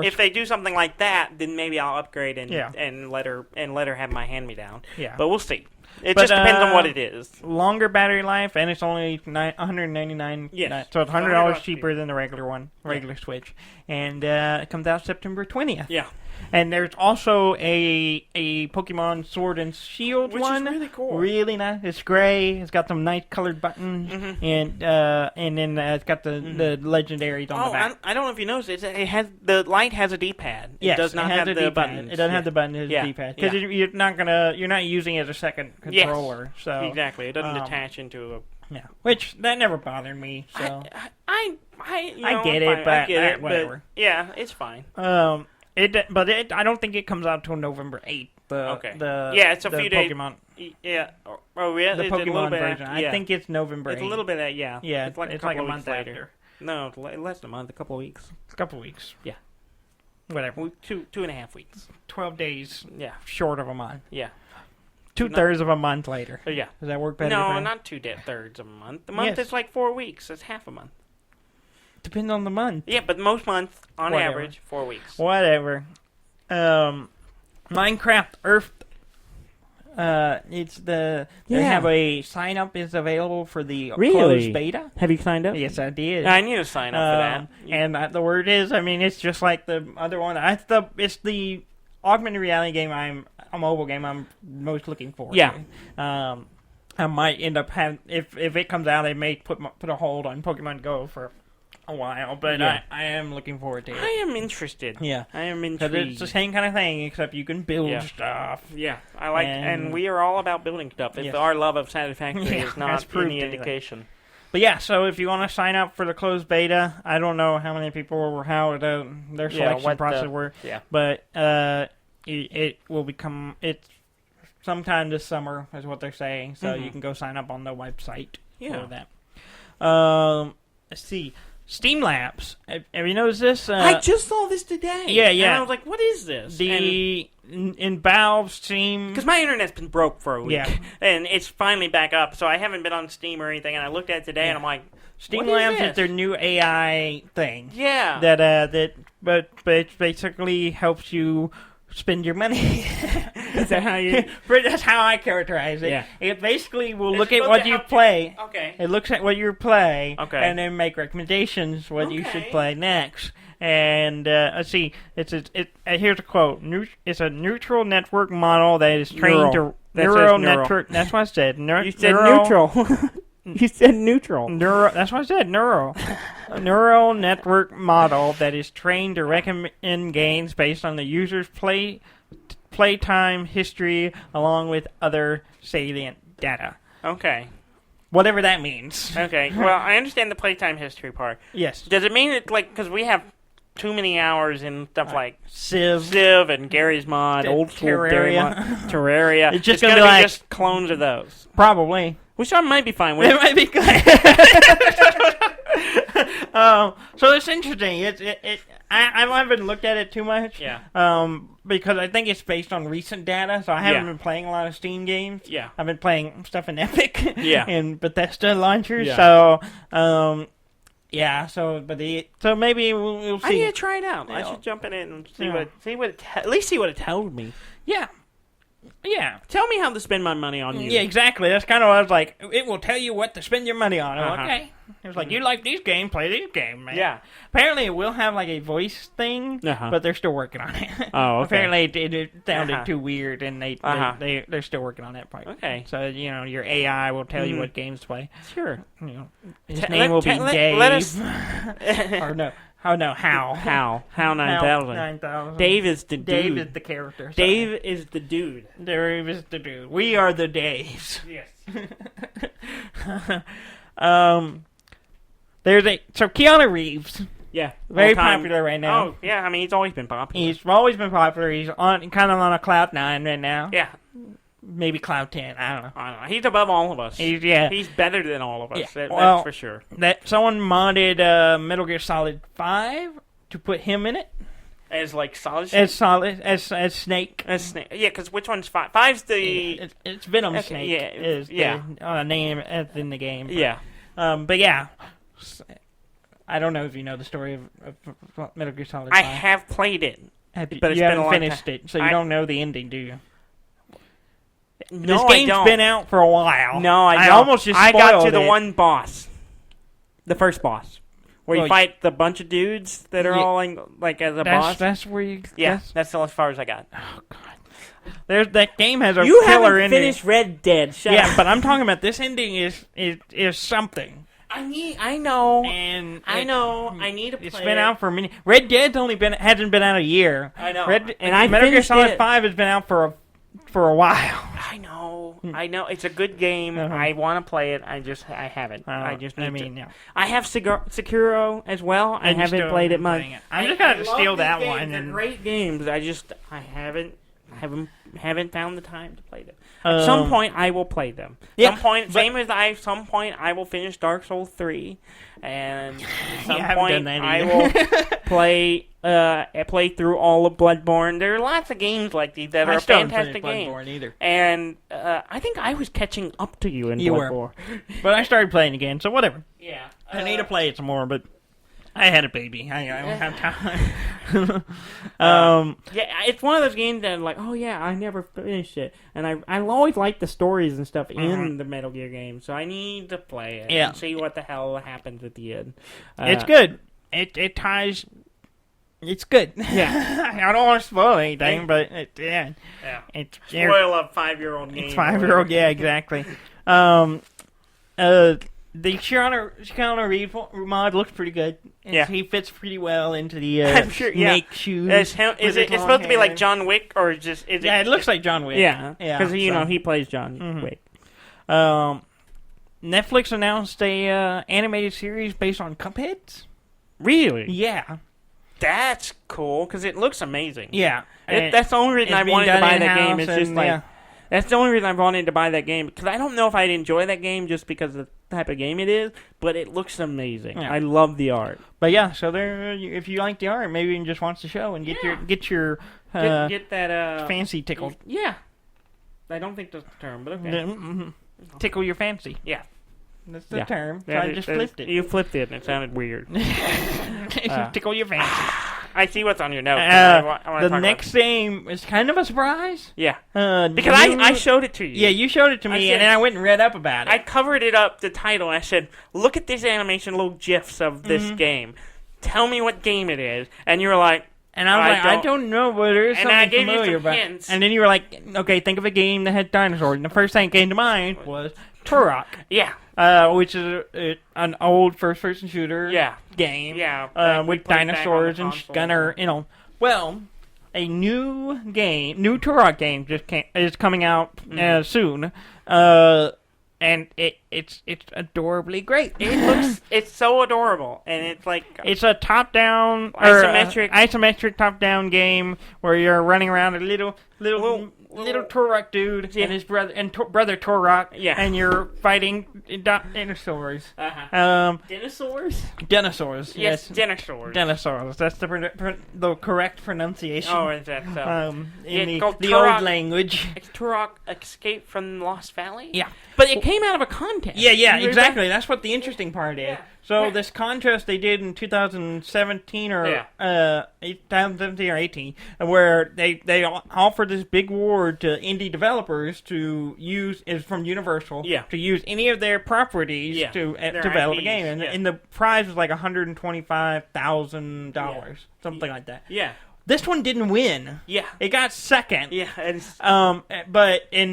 if they do something like that, then maybe I'll upgrade and let her have my hand-me-down. Yeah, but we'll see. It just depends on what it is. Longer battery life, and it's only $199. Yes. So it's $100 cheaper than the regular Switch. And it comes out September 20th. Yeah. And there's also a Pokemon Sword and Shield Which one. Which is really cool. Really nice. It's gray. It's got some nice colored buttons. Mm-hmm. And then it's got the legendaries on the back. I don't know if you noticed. The Lite has a D-pad. Yes, it does not have the buttons. It doesn't have the button. It has a D-pad. Because you're not using it as a second controller. Yes, so exactly. It doesn't attach into a... Yeah, which that never bothered me. So I get it, but whatever. But yeah, it's fine. I don't think it comes out until November 8th. It's a few days. Pokemon. Yeah. Oh yeah. The Pokemon version. Yeah. I think it's November 8th. It's a little bit. Yeah. Yeah. It's like a month later. No, less than a month. A couple of weeks. Yeah. Whatever. 2.5 weeks. 12 days. Yeah. Short of a month. Yeah. 2/3 of a month later. Yeah. Does that work better? No, not 2/3 of a month. The month is like 4 weeks. It's half a month. Depends on the month. Yeah, but most months, on average, 4 weeks. Whatever. Minecraft Earth. They have a sign up is available for the closed beta. Have you signed up? Yes, I did. I need to sign up for that. And the word is, it's just like the other one. It's the augmented reality game a mobile game I'm most looking forward to. I might end up having if it comes out, I may put a hold on Pokemon Go for a while, but I am looking forward to it. I am interested. Yeah, I am intrigued. Because it's the same kind of thing, except you can build stuff. Yeah, I like, and we are all about building stuff. If our love of Satisfactory is not any indication. But yeah, so if you want to sign up for the closed beta, I don't know how many people or how their selection process were. Yeah, but it will become sometime this summer is what they're saying. So you can go sign up on the website for that. Let's see. Steam Labs. Have you noticed this? I just saw this today. Yeah. And I was like, what is this? In Valve, Steam... Because my internet's been broke for a week. Yeah. And it's finally back up, so I haven't been on Steam or anything, and I looked at it today, and I'm like, Steam Labs is their new AI thing. Yeah. But it basically helps you spend your money. Is that how you... That's how I characterize it. Yeah. It basically will look at what you play. Okay. It looks at what you play. Okay. And then make recommendations what you should play next. And let's see. Here's a quote. It's a neutral network model that is trained to... Neural network... That's what I said. You said neutral. You said neutral. That's what I said. Neural. A neural network model that is trained to recommend games based on the user's playtime history along with other salient data. Okay. Whatever that means. Okay. Well, I understand the playtime history part. Yes. Does it mean that, because we have too many hours in stuff like Civ and Gary's Mod, old school Terraria. It's just going to be just clones of those. Probably. Which I might be fine with. It might be good. So it's interesting. I haven't looked at it too much. Yeah. Because I think it's based on recent data, so I haven't been playing a lot of Steam games. Yeah. I've been playing stuff in Epic. Yeah. And Bethesda launchers. Yeah. So, so maybe we'll see. I need to try it out. I should jump in it and at least see what it tells me. Yeah. Yeah. Tell me how to spend my money on you. Yeah, exactly. That's kind of what I was like. It will tell you what to spend your money on. Okay. It was like, you like these games, play these games, man. Yeah. Apparently, it will have like a voice thing, but they're still working on it. Oh, okay. Apparently, it sounded too weird, and they're still working on that part. Okay. So, your AI will tell you what games to play. Sure. His name will be Dave. Let us... Or no. Oh, no, How 9000. 9000. Dave is the dude. Dave is the character. Sorry. Dave is the dude. Dave is the dude. We are the Daves. Yes. So Keanu Reeves. Yeah. Very popular right now. Oh, yeah. I mean, he's always been popular. He's always been popular. He's kind of on a cloud 9 right now. Yeah. Maybe cloud 10. I don't know. He's above all of us. He's better than all of us. Yeah. That's for sure. Someone modded Metal Gear Solid 5 to put him in it. As like Solid Snake? As Snake. As Snake. Yeah, because which one's 5? 5's the... It's Venom Snake. Is the name in the game. Yeah. But yeah. I don't know if you know the story of Metal Gear Solid 5. I have played it. But you haven't finished it, so you don't know the ending, do you? No, this game's been out for a while. No, I almost just spoiled I got to the one boss. The first boss. Where you fight the bunch of dudes that are all like as a boss. That's where you... Yeah, that's as far as I got. Oh, God. That game has a killer ending. You haven't finished Red Dead. Shut up. But I'm talking about this ending is something. I know. And I know. I need to play. It's been out for a minute. Red Dead's hasn't been out a year. I know. Metal Gear Solid 5 has been out for a while. I know. It's a good game. I want to play it. I haven't. I have Sekiro as well. I haven't played it much. I'm just gonna steal that one. They're great games. I haven't found the time to play them. At some point, I will play them. Some point I will finish Dark Souls 3, and at some point I will play through all of Bloodborne. There are lots of games like these that are fantastic games. Either. And I think I was catching up to you in Bloodborne. But I started playing again, so whatever. Yeah. I need to play it some more, but I had a baby. I don't have time. It's one of those games that I'm like, oh yeah, I never finished it, and I always like the stories and stuff in the Metal Gear games, so I need to play it and see what the hell happens at the end. It's good. It ties. It's good. Yeah, I don't want to spoil anything, but it's spoil a 5-year-old game. It's 5-year-old, yeah, exactly. The Keanu Reeves mod looks pretty good. He fits pretty well into the snake shoes. Is it supposed to be like John Wick, or just is it? Yeah, it looks like John Wick. Yeah, because he plays John Wick. Netflix announced a animated series based on Cuphead. Really? Yeah. That's cool because it looks amazing. Yeah, that's the only reason I wanted to buy that game. It's just like. That's the only reason I wanted to buy that game, because I don't know if I'd enjoy that game just because of the type of game it is, but it looks amazing. Yeah. I love the art. But yeah, so if you like the art, maybe you can just watch the show and get your get that fancy tickled. Yeah, I don't think that's the term, but okay. Mm-hmm. Tickle your fancy. Yeah. That's the term. So I just flipped it. You flipped it, and it sounded weird. Tickle your fancy. I see what's on your notes. The next game is kind of a surprise. Yeah. Because I showed it to you. Yeah, you showed it to me, and then I went and read up about it. I covered it up, the title, and I said, look at this animation, little GIFs of this game. Tell me what game it is. And you were like... And I was like, I don't know, but there's something familiar about it. And then you were like, okay, think of a game that had dinosaurs. And the first thing that came to mind was Turok. Yeah. Which is an old first-person shooter game. Yeah. With dinosaurs and gunner, Well, a new Turok game is coming out soon. And it's adorably great. It's so adorable, and it's a top-down isometric top-down game where you're running around a little Turok dude and his brother brother Turok, and you're fighting dinosaurs. Dinosaurs? Dinosaurs. Yes, dinosaurs. Dinosaurs. That's the correct pronunciation. Oh, is that so? In the old language. It's Turok Escape from Lost Valley? Yeah. But it came out of a contest. Yeah, exactly. That's what the interesting part is. So this contest they did in 2017 or 2017 or 18, where they offered this big award to indie developers to use from Universal to use any of their properties to develop a game, and the prize was like $125,000, something like that. Yeah. This one didn't win. Yeah. It got second. Yeah. And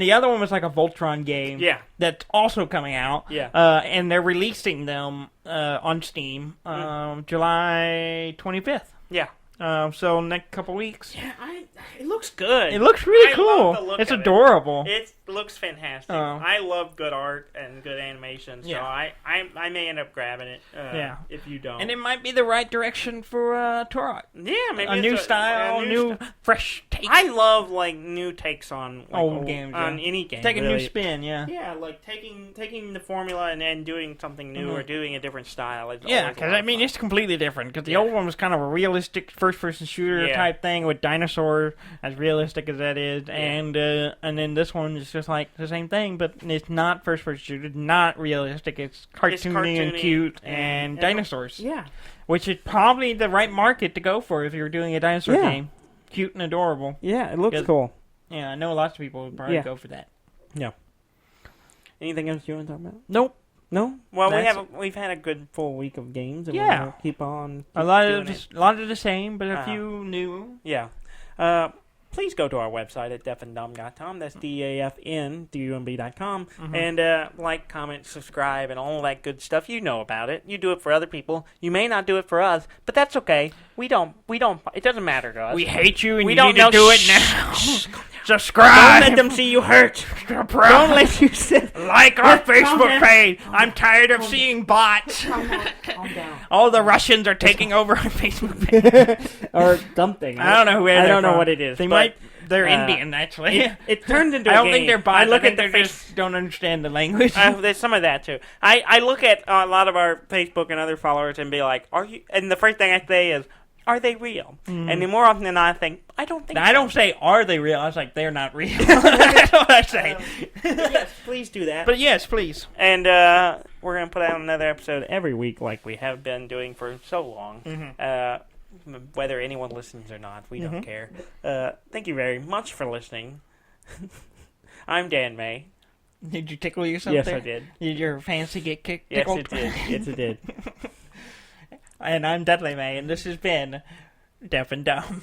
the other one was like a Voltron game. Yeah. That's also coming out. Yeah. And they're releasing them on Steam July 25th. Yeah. So next couple weeks. Yeah, it looks good. It looks really cool. Love the look it's of adorable. It looks fantastic. I love good art and good animation, so I may end up grabbing it. If you don't, and it might be the right direction for Turok. Yeah, maybe a new style, new fresh take. I love like new takes on old games, on any game. Take really. a new spin, yeah. Yeah, like taking the formula and doing something new or doing a different style. Because I mean it's completely different. Because the old one was kind of a realistic first-person shooter type thing with dinosaurs, as realistic as that is, and then this one is just like the same thing, but it's not first-person shooter, not realistic. It's cartoony and cute and dinosaurs. Yeah, which is probably the right market to go for if you're doing a dinosaur game. Cute and adorable. Yeah, it looks cool. Yeah, I know lots of people would probably go for that. Yeah. Anything else you want to talk about? Nope. No? Well, we've had a good full week of games, and we'll keep on. A lot of the same, but a few new. Yeah. Please go to our website at deafandumb.com. That's DAFNDUMB.com. And like, comment, subscribe, and all that good stuff. You know about it. You do it for other people. You may not do it for us, but that's okay. We don't. It doesn't matter to us. We hate you, and we you need to do it now. Subscribe. Don't let them see you hurt. Don't let you sit. Like our Facebook page. I'm tired of seeing bots. Calm down. All the Russians are taking over our Facebook page. Or something. I don't know who. I don't know what it is. They're Indian, actually. It turned into. I don't think they're bots. I look at they just don't understand the language. There's some of that too. I look at a lot of our Facebook and other followers and be like, "Are you?" And the first thing I say is, "Are they real?" And the more often than not, I think, "I don't think." I don't say, "Are they real?" I was like, "They're not real." That's what I say. Yes, please do that. But yes, please. And we're gonna put out another episode every week, like we have been doing for so long. Whether anyone listens or not, we don't care. Thank you very much for listening. I'm Dan May. Did you tickle yourself Yes, there? I did. Did your fancy get tickled? Yes, it did. Yes, it did. And I'm Dudley May, and this has been Deaf and Dumb.